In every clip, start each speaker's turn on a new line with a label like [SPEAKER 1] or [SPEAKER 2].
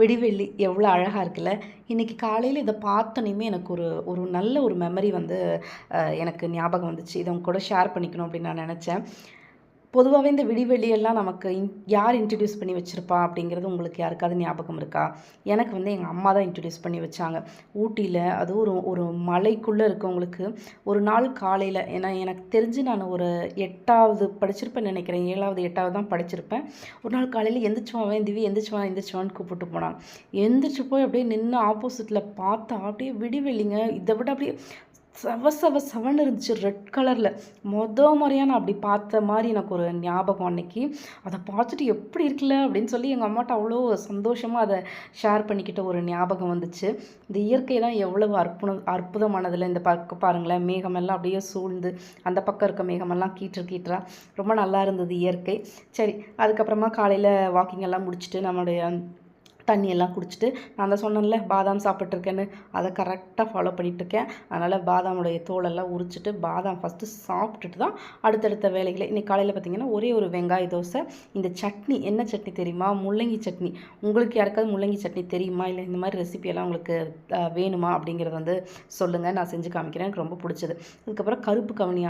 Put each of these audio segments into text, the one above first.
[SPEAKER 1] விடிவெள்ளி எவ்வளோ அழகாக இருக்குல்ல. இன்றைக்கி காலையில் இதை பார்த்தோன்னேயுமே எனக்கு ஒரு ஒரு நல்ல ஒரு மெமரி வந்து எனக்கு ஞாபகம் வந்துச்சு. இதை உங்க கூட ஷேர் பண்ணிக்கணும் அப்படின்னு நான் நினச்சேன். பொதுவாகவே இந்த விடிவெள்ளியெல்லாம் நமக்கு யார் இன்ட்ரடியூஸ் பண்ணி வச்சுருப்பா அப்படிங்கிறது உங்களுக்கு யாருக்காவது ஞாபகம் இருக்கா? எனக்கு வந்து எங்கள் அம்மா தான் இன்ட்ரடியூஸ் பண்ணி வச்சாங்க. ஊட்டியில் அதுவும் ஒரு ஒரு மலைக்குள்ளே இருக்கவங்களுக்கு ஒரு நாள் காலையில், ஏன்னா எனக்கு தெரிஞ்சு நான் ஒரு 8வது படிச்சிருப்பேன்னு நினைக்கிறேன். 7வது 8வது தான் படிச்சிருப்பேன். ஒரு நாள் காலையில் எந்திரிச்சு வாவேன் திவி, எந்திரிச்சு வா எந்திரிச்சு கூப்பிட்டு போனாங்க. எந்திரிச்சு போய் அப்படியே நின்று ஆப்போசிட்டில் பார்த்தா அப்படியே விடிவெள்ளிங்க. இதை விட அப்படியே சவ சவ சவன்னு இருந்துச்சு ரெட் கலரில். முறையாக நான் அப்படி பார்த்த மாதிரி எனக்கு ஒரு ஞாபகம் அன்னைக்கு. அதை பார்த்துட்டு எப்படி இருக்குல்ல அப்படின்னு சொல்லி எங்கள் அம்மாட்ட அவ்வளோ சந்தோஷமாக அதை ஷேர் பண்ணிக்கிட்ட ஒரு ஞாபகம் வந்துச்சு. இந்த இயற்கையெல்லாம் எவ்வளவு அற்புதமானதில். இந்த பக்கம் பாருங்களேன், மேகமெல்லாம் அப்படியே சூழ்ந்து அந்த பக்கம் இருக்க மேகமெல்லாம் கீற்றா ரொம்ப நல்லா இருந்தது இயற்கை. சரி, அதுக்கப்புறமா காலையில் வாக்கிங் எல்லாம் முடிச்சுட்டு நம்மளுடைய தண்ணியெல்லாம் குடிச்சிட்டு, நான் தான் சொன்னேன்ல பாதாம் சாப்பிட்ருக்கேன்னு, அதை கரெக்டாக ஃபாலோ பண்ணிகிட்ருக்கேன். அதனால் பாதாமுடைய தோலெல்லாம் உரிச்சிட்டு பாதாம் ஃபஸ்ட்டு சாப்பிட்டுட்டு தான் அடுத்தடுத்த வேலைகளை. இன்றைக்கி காலையில் பார்த்திங்கன்னா ஒரே ஒரு வெங்காய தோசை. இந்த சட்னி என்ன சட்னி தெரியுமா? முள்ளங்கி சட்னி. உங்களுக்கு யாருக்காவது முள்ளங்கி சட்னி தெரியுமா? இல்லை இந்த மாதிரி ரெசிபியெல்லாம் உங்களுக்கு வேணுமா அப்படிங்கிறத வந்து சொல்லுங்கள், நான் செஞ்சு காமிக்கிறேன். எனக்கு ரொம்ப பிடிச்சது. அதுக்கப்புறம் கருப்பு கவனி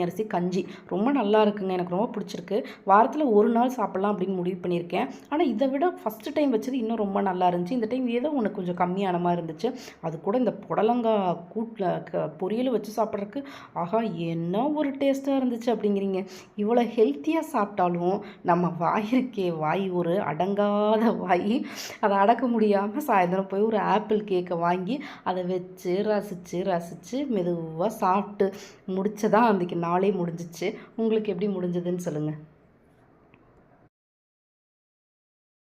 [SPEAKER 1] அரிசி கஞ்சி ரொம்ப நல்லா இருக்குங்க. எனக்கு ரொம்ப பிடிச்சிருக்கு. வாரத்தில் ஒரு நாள் சாப்பிட்லாம் அப்படின்னு முடிவு பண்ணியிருக்கேன். ஆனால் இதை விட ஃபஸ்ட்டு டைம் வச்சது இன்னும் ரொம்ப நல்லா இருந்துச்சு. இந்த டைம் ஏதோ ஒன்று கொஞ்சம் கம்மியான மாதிரி இருந்துச்சு. அது கூட இந்த புடலங்காய் கூட்டில் பொரியல் வச்சு சாப்பிட்றதுக்கு ஆஹா என்ன ஒரு டேஸ்ட்டாக இருந்துச்சு அப்படிங்கிறீங்க. இவ்வளோ ஹெல்த்தியாக சாப்பிட்டாலும் நம்ம வாய் ஒரு அடங்காத வாய். அதை அடக்க முடியாமல் சாயந்தரம் போய் ஒரு ஆப்பிள் கேக்கை வாங்கி அதை வச்சு ரசித்து மெதுவாக சாப்பிட்டு முடிச்சதான் அன்றைக்கி நாளே முடிஞ்சிச்சு. உங்களுக்கு எப்படி முடிஞ்சதுன்னு சொல்லுங்கள்.